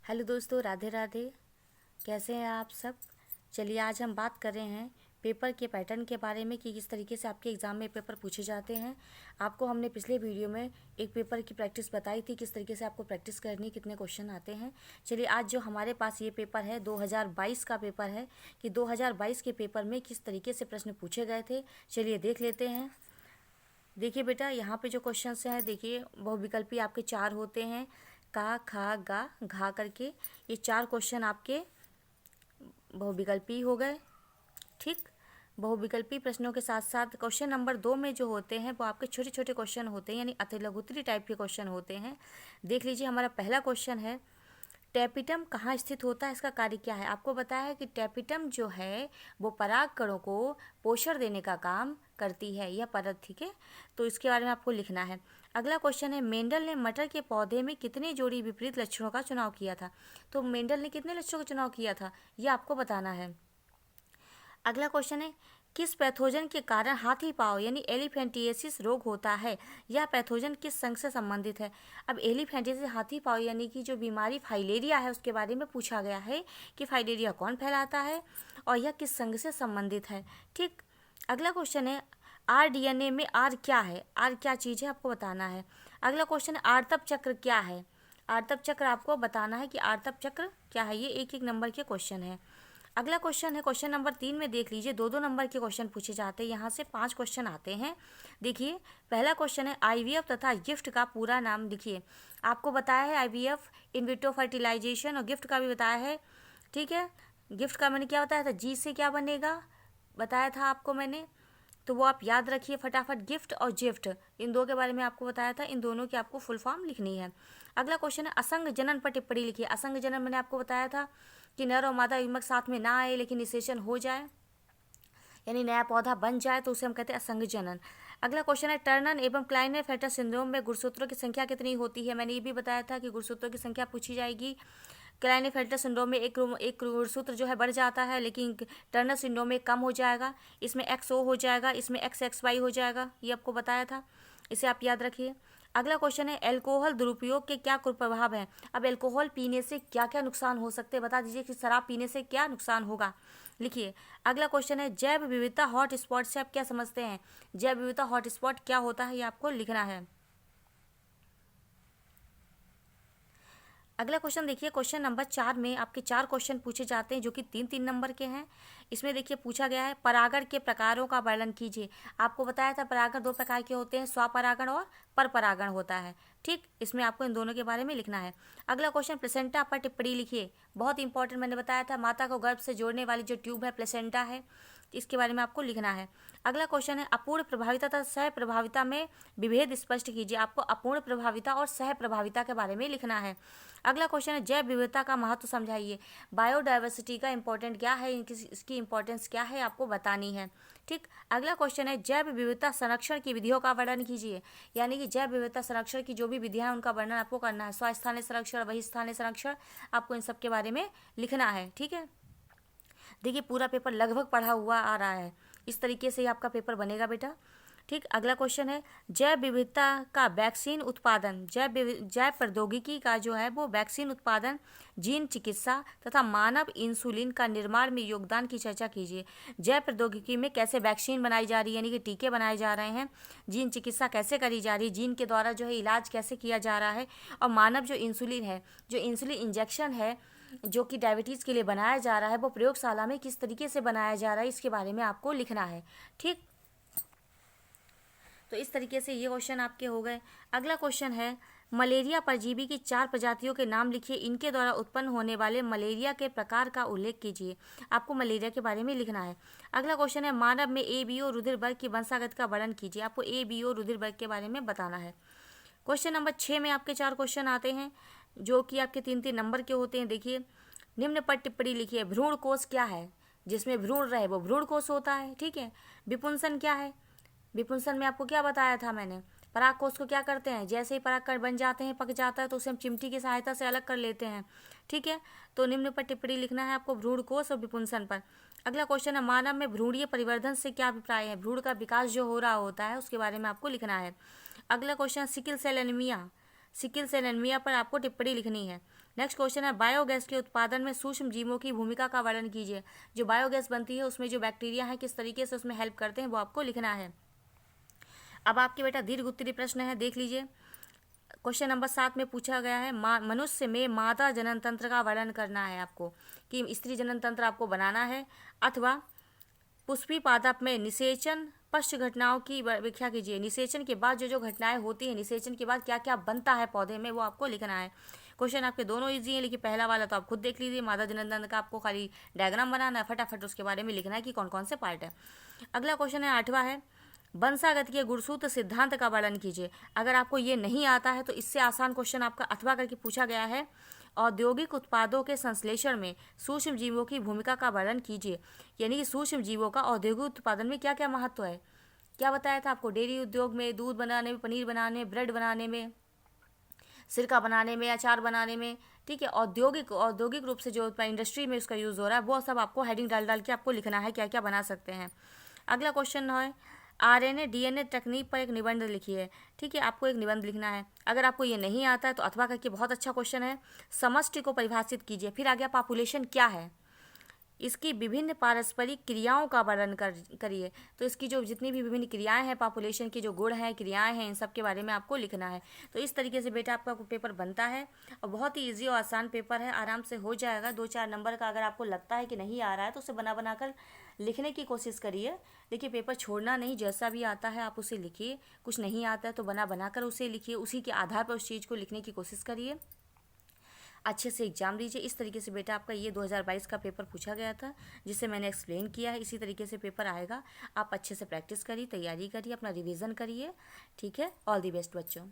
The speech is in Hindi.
हेलो दोस्तों, राधे राधे। कैसे हैं आप सब। चलिए आज हम बात कर रहे हैं पेपर के पैटर्न के बारे में कि किस तरीके से आपके एग्ज़ाम में पेपर पूछे जाते हैं। आपको हमने पिछले वीडियो में एक पेपर की प्रैक्टिस बताई थी, किस तरीके से आपको प्रैक्टिस करनी, कितने क्वेश्चन आते हैं। चलिए आज जो हमारे पास ये पेपर है 2022 का पेपर है कि 2022 के पेपर में किस तरीके से प्रश्न पूछे गए थे। चलिए देख लेते हैं। देखिए बेटा, यहाँ पे जो क्वेश्चंस हैं, देखिए बहुविकल्पी आपके 4 होते हैं, का, खा, गा, घा करके। ये 4 क्वेश्चन आपके बहुविकल्पी हो गए। ठीक, बहुविकल्पी प्रश्नों के साथ साथ क्वेश्चन नंबर 2 में जो होते हैं वो आपके छोटे छोटे क्वेश्चन होते हैं, यानी अति लघुत्तरी टाइप के क्वेश्चन होते हैं। देख लीजिए, हमारा पहला क्वेश्चन है, टैपिटम कहाँ स्थित होता है, इसका कार्य क्या है। आपको बताया है कि टैपिटम जो है वो पराग कणों को पोषण देने का काम करती है, यह परत। ठीक है, तो इसके बारे में आपको लिखना है। अगला क्वेश्चन है, मेंडल ने मटर के पौधे में कितने जोड़ी विपरीत लक्षणों का चुनाव किया था। तो मेंडल ने कितने लक्षणों का चुनाव किया था, यह आपको बताना है। अगला क्वेश्चन है, किस पैथोजन के कारण हाथी पाँव यानी एलिफेंटिएसिस रोग होता है, यह पैथोजन किस संघ से संबंधित है। अब एलिफेंटिएसिस हाथी पाँव यानी कि जो बीमारी फाइलेरिया है उसके बारे में पूछा गया है कि फाइलेरिया कौन फैलाता है और यह किस संघ से संबंधित है। ठीक, अगला क्वेश्चन है, आरडीएनए में आर क्या है, आर क्या चीज़ है आपको बताना है। अगला क्वेश्चन है, आर्तप चक्र क्या है। आर्तप चक्र आपको बताना है कि आर्तप चक्र क्या है। ये एक एक नंबर के क्वेश्चन है। अगला क्वेश्चन है क्वेश्चन नंबर 3 में देख लीजिए, 2-2 नंबर के क्वेश्चन पूछे जाते हैं। यहाँ से 5 क्वेश्चन आते हैं। देखिए, पहला क्वेश्चन है, आईवीएफ तथा गिफ्ट का पूरा नाम लिखिए। आपको बताया है आईवीएफ इन विट्रो फर्टिलाइजेशन, और गिफ्ट का भी बताया है। ठीक है, गिफ्ट का मैंने क्या बताया था, जी से क्या बनेगा बताया था आपको मैंने, तो वो आप याद रखिए फटाफट। गिफ्ट और जिफ्ट, इन दो के बारे में आपको बताया था, इन दोनों की आपको फुल फॉर्म लिखनी है। अगला क्वेश्चन है, असंग जनन पर टिप्पणी लिखिए। असंग जनन मैंने आपको बताया था कि नर और मादा युग्मक साथ में ना आए लेकिन निषेचन हो जाए, यानी नया पौधा बन जाए, तो उसे हम कहते हैं असंग जनन। अगला क्वेश्चन है, टर्नर एवं क्लाइनेफेल्टर सिंड्रोम में गुणसूत्रों की संख्या कितनी होती है। मैंने ये भी बताया था कि गुणसूत्रों की संख्या पूछी जाएगी। क्लाइनेफेल्टर सिंड्रोम में एक गुणसूत्र जो है बढ़ जाता है, लेकिन टर्नर सिंड्रोम में कम हो जाएगा। इसमें XO हो जाएगा, इसमें XXY हो जाएगा, ये आपको बताया था, इसे आप याद रखिए। अगला क्वेश्चन है, अल्कोहल दुरुपयोग के क्या कुप्रभाव हैं। अब अल्कोहल पीने से क्या क्या नुकसान हो सकते हैं, बता दीजिए कि शराब पीने से क्या नुकसान होगा, लिखिए। अगला क्वेश्चन है, जैव विविधता हॉट स्पॉट से आप क्या समझते हैं। जैव विविधता हॉट स्पॉट क्या होता है, ये आपको लिखना है। अगला क्वेश्चन देखिए, क्वेश्चन नंबर 4 में आपके 4 क्वेश्चन पूछे जाते हैं जो कि 3-3 नंबर के हैं। इसमें देखिए पूछा गया है, परागण के प्रकारों का वर्णन कीजिए। आपको बताया था परागण 2 प्रकार के होते हैं, स्वपरागण और परपरागण होता है। ठीक, इसमें आपको इन दोनों के बारे में लिखना है। अगला क्वेश्चन, प्लेसेंटा पर टिप्पणी लिखिए। बहुत इंपॉर्टेंट, मैंने बताया था माता को गर्भ से जोड़ने वाली जो ट्यूब है प्लेसेंटा है, इसके बारे में आपको लिखना है। अगला क्वेश्चन है, अपूर्ण प्रभाविता तथा सह प्रभाविता में विभेद स्पष्ट कीजिए। आपको अपूर्ण प्रभाविता और सह प्रभाविता के बारे में लिखना है। अगला क्वेश्चन है, जैव विविधता का महत्व समझाइए। बायोडाइवर्सिटी का इंपॉर्टेंट क्या है, इसकी इंपॉर्टेंस क्या है, आपको बतानी है। ठीक, अगला क्वेश्चन है, जैव विविधता संरक्षण की विधियों का वर्णन कीजिए। यानी कि जैव विविधता संरक्षण की जो भी विधियां हैं उनका वर्णन आपको करना है। स्वस्थानीय संरक्षण, बहिस्थानीय संरक्षण, आपको इन सब के बारे में लिखना है। ठीक है, देखिए पूरा पेपर लगभग पढ़ा हुआ आ रहा है, इस तरीके से ही आपका पेपर बनेगा बेटा। ठीक, अगला क्वेश्चन है, जैव विविधता का वैक्सीन उत्पादन, जैव प्रौद्योगिकी का जो है वो वैक्सीन उत्पादन, जीन चिकित्सा तथा मानव इंसुलिन का निर्माण में योगदान की चर्चा कीजिए। जैव प्रौद्योगिकी में कैसे वैक्सीन बनाई जा रही है, यानी कि टीके बनाए जा रहे हैं, जीन चिकित्सा कैसे करी जा रही है, जीन के द्वारा जो है इलाज कैसे किया जा रहा है, और मानव जो इंसुलिन है, जो इंसुलिन इंजेक्शन है जो कि डायबिटीज़ के लिए बनाया जा रहा है, वो प्रयोगशाला में किस तरीके से बनाया जा रहा है, इसके बारे में आपको लिखना है। ठीक, तो इस तरीके से ये क्वेश्चन आपके हो गए। अगला क्वेश्चन है, मलेरिया परजीवी की 4 प्रजातियों के नाम लिखिए। इनके द्वारा उत्पन्न होने वाले मलेरिया के प्रकार का उल्लेख कीजिए। आपको मलेरिया के बारे में लिखना है। अगला क्वेश्चन है, मानव में ABO रुधिर वर्ग की वंशागत का वर्णन कीजिए। आपको ABO रुधिर वर्ग के बारे में बताना है। क्वेश्चन नंबर 6 में आपके 4 क्वेश्चन आते हैं जो कि आपके 3-3 नंबर के होते हैं। देखिए, निम्न पर टिप्पणी लिखिए। भ्रूण कोष क्या है, जिसमें भ्रूण रहे वो भ्रूण कोष होता है। ठीक है, विपुंसन क्या है, विपुंसन में आपको क्या बताया था मैंने, पराग कोष को क्या करते हैं, जैसे ही परागकण बन जाते हैं, पक जाता है, तो उसे हम चिमटी की सहायता से अलग कर लेते हैं। ठीक है, तो निम्न पर टिप्पणी लिखना है आपको भ्रूण कोष और विपुंसन पर। अगला क्वेश्चन है, मानव में भ्रूणीय परिवर्धन से क्या अभिप्राय है। भ्रूण का विकास जो हो रहा होता है उसके बारे में आपको लिखना है। अगला question, sickle cell anaemia, sickle cell anaemia पर आपको टिप्पणी लिखनी है। नेक्स्ट क्वेश्चन है बायोगैस के उत्पादन में सूक्ष्म जीवों की भूमिका का वर्णन कीजिए। जो बायोगैस बनती है उसमें जो बैक्टीरिया है किस तरीके से उसमें हेल्प करते हैं वो आपको लिखना है। अब आपके बेटा दीर्घ उत्तरीय प्रश्न है, देख लीजिए। क्वेश्चन नंबर 7 में पूछा गया है मनुष्य में मादा जनन तंत्र का वर्णन करना है आपको, कि स्त्री जनन तंत्र आपको बनाना है, अथवा पुष्पी पादप में निषेचन पश्च घटनाओं की व्याख्या कीजिए। निषेचन के बाद जो जो घटनाएं होती हैं, निषेचन के बाद क्या क्या बनता है पौधे में, वो आपको लिखना है। क्वेश्चन आपके दोनों इजी हैं, लेकिन पहला वाला तो आप खुद देख लीजिए। मादा जनन तंत्र का आपको खाली डायग्राम बनाना है, फटाफट उसके बारे में लिखना है कि कौन कौन से पार्ट है। अगला क्वेश्चन है 8वां है वंशागत के गुणसूत्र सिद्धांत का वर्णन कीजिए। अगर आपको ये नहीं आता है तो इससे आसान क्वेश्चन आपका अथवा करके पूछा गया है। औद्योगिक उत्पादों के संश्लेषण में सूक्ष्म जीवों की भूमिका का वर्णन कीजिए। यानी कि सूक्ष्म जीवों का औद्योगिक उत्पादन में क्या क्या महत्व है, क्या बताया था आपको। डेयरी उद्योग में, दूध बनाने में, पनीर बनाने में, ब्रेड बनाने में, सिरका बनाने में, अचार बनाने में, ठीक है। औद्योगिक रूप से जो इंडस्ट्री में उसका यूज़ हो रहा है वो सब आपको हेडिंग डाल डाल के आपको लिखना है क्या क्या बना सकते हैं। अगला क्वेश्चन है आरएनए डीएनए तकनीक पर एक निबंध लिखिए। ठीक है, आपको एक निबंध लिखना है। अगर आपको ये नहीं आता है तो अथवा करके बहुत अच्छा क्वेश्चन है। समष्टि को परिभाषित कीजिए। फिर आ गया पॉपुलेशन क्या है, इसकी विभिन्न पारस्परिक क्रियाओं का वर्णन करिए। तो इसकी जो जितनी भी विभिन्न क्रियाएं हैं, पॉपुलेशन की जो गुण हैं, क्रियाएं हैं, इन सब के बारे में आपको लिखना है। तो इस तरीके से बेटा आपका पेपर बनता है और बहुत ही इजी और आसान पेपर है, आराम से हो जाएगा। 2-4 नंबर का अगर आपको लगता है कि नहीं आ रहा है तो उसे बना बना कर लिखने की कोशिश करिए। देखिए पेपर छोड़ना नहीं, जैसा भी आता है आप उसे लिखिए। कुछ नहीं आता है तो बना बना कर उसे लिखिए, उसी के आधार पर उस चीज़ को लिखने की कोशिश करिए। अच्छे से एग्जाम दीजिए। इस तरीके से बेटा आपका ये 2022 का पेपर पूछा गया था, जिसे मैंने एक्सप्लेन किया है। इसी तरीके से पेपर आएगा। आप अच्छे से प्रैक्टिस करिए, तैयारी करिए, अपना रिवीजन करिए। ठीक है, ऑल दी बेस्ट बच्चों।